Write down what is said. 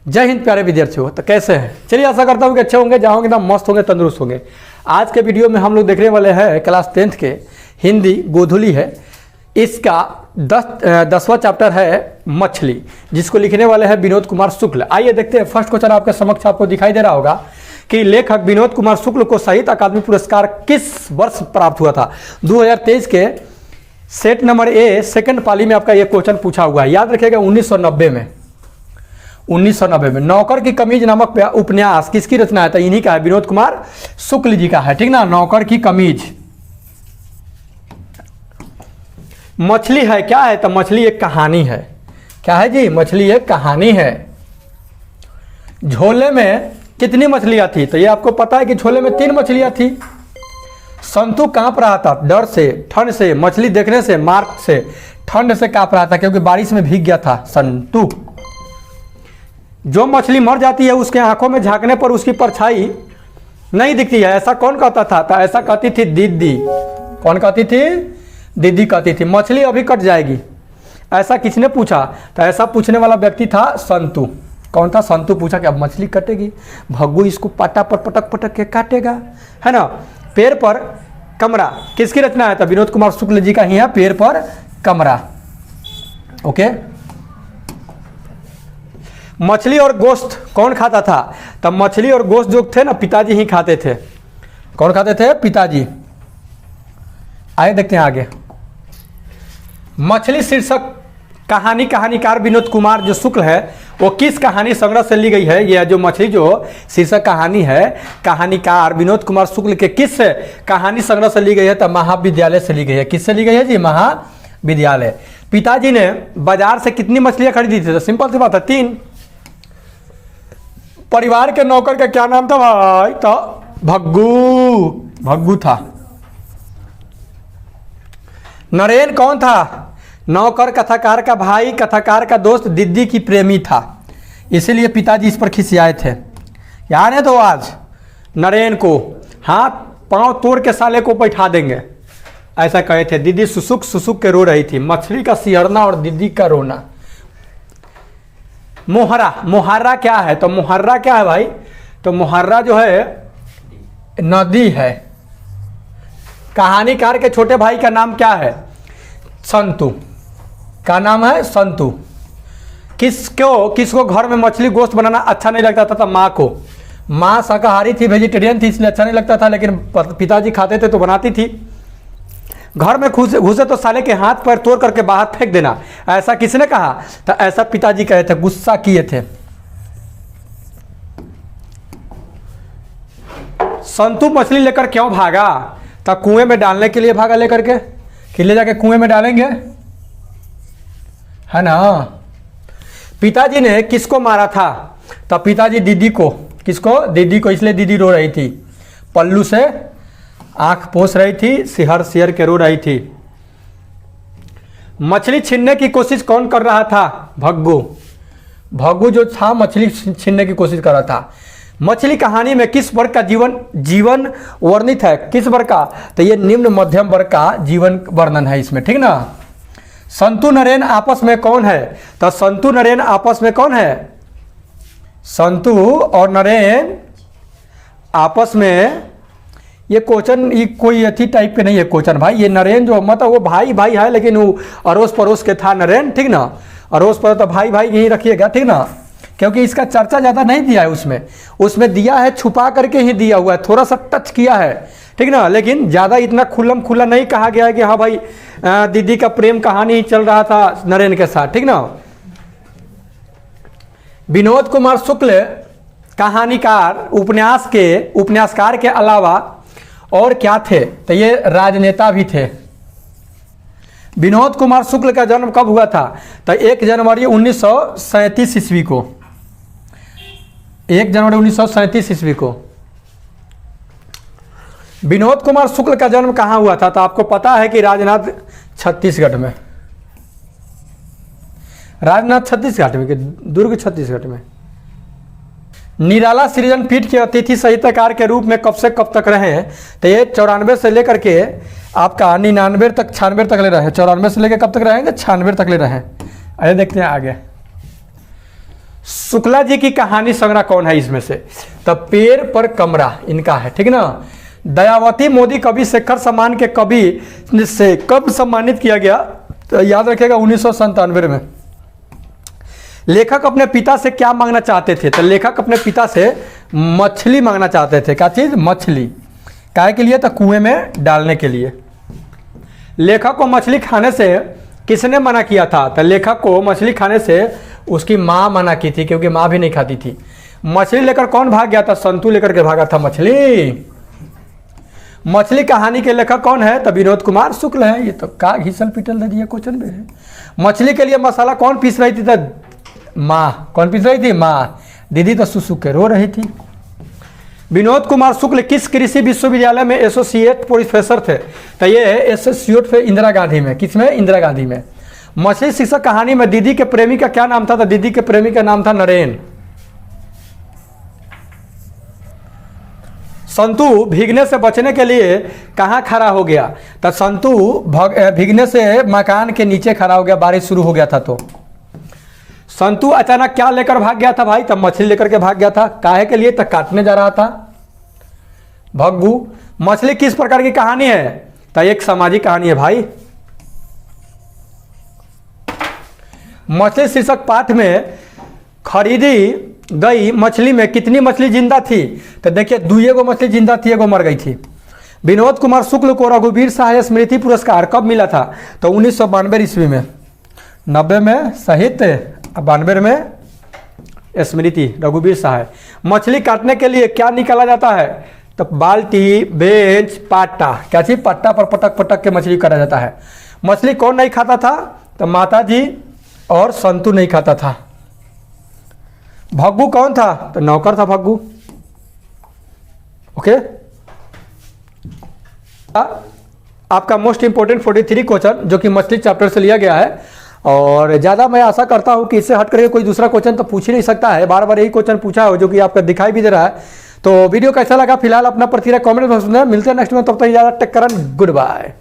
जय हिंद प्यारे विद्यार्थियों। तो कैसे हैं? चलिए आशा करता हूँ कि अच्छे होंगे, जहाँ होंगे एकदम मस्त होंगे, तंदुरुस्त होंगे। आज के वीडियो में हम लोग देखने वाले हैं क्लास 10th के हिंदी गोधुली है, इसका 10वां चैप्टर है मछली, जिसको लिखने वाले हैं विनोद कुमार शुक्ल। आइए देखते हैं। फर्स्ट क्वेश्चन आपके समक्ष आपको दिखाई दे रहा होगा कि लेखक विनोद कुमार शुक्ल को साहित्य अकादमी पुरस्कार किस वर्ष प्राप्त हुआ था। 2023 के सेट नंबर ए सेकंड पाली में आपका ये क्वेश्चन पूछा हुआ है। याद रखिएगा 1990 में नौकर की कमीज नामक उपन्यास किसकी रचना है? तो इन्हीं का है, विनोद कुमार शुक्ल जी का है, ठीक ना। नौकर की कमीज। मछली है क्या है? तो मछली एक कहानी है। क्या है जी? मछली एक कहानी है। झोले में कितनी मछलियां थी? तो ये आपको पता है कि झोले में 3 मछलियां थी। संतू कांप रहा था डर से, ठंड से, मछली देखने से, मार्क से। ठंड से कांप रहा था क्योंकि बारिश में भीग गया था संतू। जो मछली मर जाती है उसके आंखों में झांकने पर उसकी परछाई नहीं दिखती है, ऐसा कौन कहता था? तो ऐसा कहती थी दीदी। कौन कहती थी? दीदी कहती थी। मछली अभी कट जाएगी, ऐसा किसने पूछा? तो ऐसा पूछने वाला व्यक्ति था संतू। कौन था? संतू पूछा कि अब मछली कटेगी, भग्गू इसको पाटा पर पटक पटक के काटेगा, है ना। पेड़ पर कमरा किसकी रचना है? तो विनोद कुमार शुक्ल जी का ही है, पेड़ पर कमरा। ओके। मछली और गोश्त कौन खाता था? तब मछली और गोश्त जो थे ना, पिताजी ही खाते थे। कौन खाते थे? पिताजी। आइए देखते हैं आगे। मछली शीर्षक कहानी कहानीकार विनोद कुमार जो शुक्ल है वो किस कहानी संग्रह से ली गई है? यह जो मछली जो शीर्षक कहानी है, कहानीकार विनोद कुमार शुक्ल के किस कहानी संग्रह से ली गई है? तो महाविद्यालय से ली गई है। किससे ली गई है जी? महाविद्यालय। पिताजी ने बाजार से कितनी मछलियां खरीदी थी? तो सिंपल सी बात है, 3। परिवार के नौकर का क्या नाम था भाई? तो भग्गू था। नरेन कौन था? नौकर कथाकार का भाई, कथाकार का दोस्त, दीदी की प्रेमी था। इसीलिए पिताजी इस पर खिसियाए थे। याद है तो आज नरेन को हाथ पांव तोड़ के साले को बैठा देंगे, ऐसा कहे थे। दीदी सुसुक सुसुक के रो रही थी। मछली का सिहरना और दीदी का रोना। मुहर्रा क्या है? तो मुहर्रा क्या है भाई? तो मुहर्रा जो है नदी है। कहानीकार के छोटे भाई का नाम क्या है? संतू। का नाम है? संतू। किसको घर में मछली गोश्त बनाना अच्छा नहीं लगता था? माँ को। माँ शाकाहारी थी, वेजिटेरियन थी, इसलिए अच्छा नहीं लगता था, लेकिन पिताजी खाते थे तो बनाती थी। घर में घुसे तो साले के हाथ पैर तोड़ करके बाहर फेंक देना, ऐसा किसने कहा? तो ऐसा पिताजी कहे थे, गुस्सा किए थे। संतू मछली लेकर क्यों भागा? तो कुएं में डालने के लिए भागा लेकर के, कि ले जाके कुएं में डालेंगे, है ना। पिताजी ने किसको मारा था? तो पिताजी दीदी को। किसको? दीदी को। इसलिए दीदी रो रही थी, पल्लू से आंख पोंछ रही थी, सिहर सिहर के रो रही थी। मछली छीनने की कोशिश कौन कर रहा था? भग्गू जो था मछली छीनने की कोशिश कर रहा था। मछली कहानी में किस वर्ग का जीवन वर्णित है? किस वर्ग का? तो ये निम्न मध्यम वर्ग का जीवन वर्णन है इसमें, ठीक ना। संतू नरेन आपस में कौन है? तो संतू नरेन आपस में कौन है? संतू और नरेन आपस में। ये क्वेश्चन कोई अथी टाइप के नहीं है क्वेश्चन भाई। ये नरेन जो मतलब वो भाई है, लेकिन वो अड़ोस पड़ोस के था नरेन, ठीक ना। अड़ोस पड़ोस तो भाई यही रखिएगा, ठीक ना, क्योंकि इसका चर्चा ज़्यादा नहीं दिया है उसमें दिया है, छुपा करके ही दिया हुआ है, थोड़ा सा टच किया है, ठीक ना। लेकिन ज़्यादा इतना खुल्लम खुल्ला नहीं कहा गया है कि हाँ भाई दीदी का प्रेम कहानी ही चल रहा था नरेन के साथ, ठीक ना। विनोद कुमार शुक्ल कहानीकार उपन्यासकार के अलावा और क्या थे? तो ये राजनेता भी थे। विनोद कुमार शुक्ल का जन्म कब हुआ था? तो 1 जनवरी 1937 ईस्वी को। 1 जनवरी 1937 ईस्वी को विनोद कुमार शुक्ल का जन्म कहाँ हुआ था? तो आपको पता है कि राजनाथ छत्तीसगढ़ में। राजनाथ छत्तीसगढ़ में कि दुर्ग छत्तीसगढ़ में। निराला सृजन पीठ के अतिथि साहित्यकार के रूप में कब से कब तक रहे हैं? तो ये 94 से लेकर के आपका 99 तक 96 तक ले रहे हैं। 94 से लेकर कब तक रहेंगे? 96 तक ले रहे हैं। आइए देखते हैं आगे। शुक्ला जी की कहानी संग्रह कौन है इसमें से? तो पेड़ पर कमरा इनका है, ठीक ना। दयावती मोदी कवि शेखर सम्मान के कवि से कब सम्मानित किया गया? तो याद रखिएगा 1997 में। लेखक अपने पिता से क्या मांगना चाहते थे? तो लेखक अपने पिता से मछली मांगना चाहते थे। क्या चीज़? मछली। काहे के लिए? तो कुएं में डालने के लिए। लेखक को मछली खाने से किसने मना किया था? तो लेखक को मछली खाने से उसकी माँ मना की थी, क्योंकि माँ भी नहीं खाती थी। मछली लेकर कौन भाग गया था? संतू लेकर के भागा था मछली। मछली कहानी के लेखक कौन है? तो विनोद कुमार शुक्ल है। ये तो का घिसल पिटल दे दिया क्वेश्चन में है। मछली के लिए मसाला कौन पीस रही थी? तो माँ। कौन पीस रही थी? माँ। दीदी तो सुसु के रो रही थी। विनोद कुमार शुक्ल किस कृषि विश्वविद्यालय में एसोसिएट प्रोफेसर थे? तो ये एसोसिएट थे इंदिरा गांधी में। किसमें? इंदिरा गांधी में। मछली शिक्षक कहानी में दीदी के प्रेमी का क्या नाम था? तो दीदी के प्रेमी का नाम था नरेन। संतु भीगने से बचने के लिए कहाँ खड़ा हो गया? तो संतु भीगने से मकान के नीचे खड़ा हो गया, बारिश शुरू हो गया था तो। संतु अचानक क्या लेकर भाग गया था भाई? तब मछली लेकर के भाग गया था। काहे के लिए? तो काटने जा रहा था। भग्गू। मछली किस प्रकार की कहानी है? तो एक सामाजिक कहानी है भाई। मछली शीर्षक पाठ में खरीदी गई मछली में कितनी मछली जिंदा थी? तो देखिए, दुइये गो मछली जिंदा थी, एगो मर गई थी। विनोद कुमार शुक्ल को रघुवीर सहाय स्मृति पुरस्कार कब मिला था? तो 1992 ईस्वी में। 90 में साहित्य, 92 में स्मृति, रघुवीर सहाय। मछली काटने के लिए क्या निकाला जाता है? तो बाल्टी, बेंच, पाटा। क्या चीज? पट्टा पर पटक पटक के मछली काटा जाता है। मछली कौन नहीं खाता था? तो माता जी और संतु नहीं खाता था। भग्गू कौन था? तो नौकर था भग्गू। ओके। आपका मोस्ट इंपोर्टेंट 43 क्वेश्चन जो कि मछली चैप्टर से लिया गया है, और ज़्यादा मैं आशा करता हूं कि इससे हट करके कोई दूसरा क्वेश्चन तो पूछ ही नहीं सकता है। बार बार यही क्वेश्चन पूछा हो जो कि आपका दिखाई भी दे रहा है। तो वीडियो कैसा लगा फिलहाल अपना प्रतिक्रिया कमेंट में। मिलते हैं नेक्स्ट में, तब तक इजाजत, टेक केयर, गुड बाय।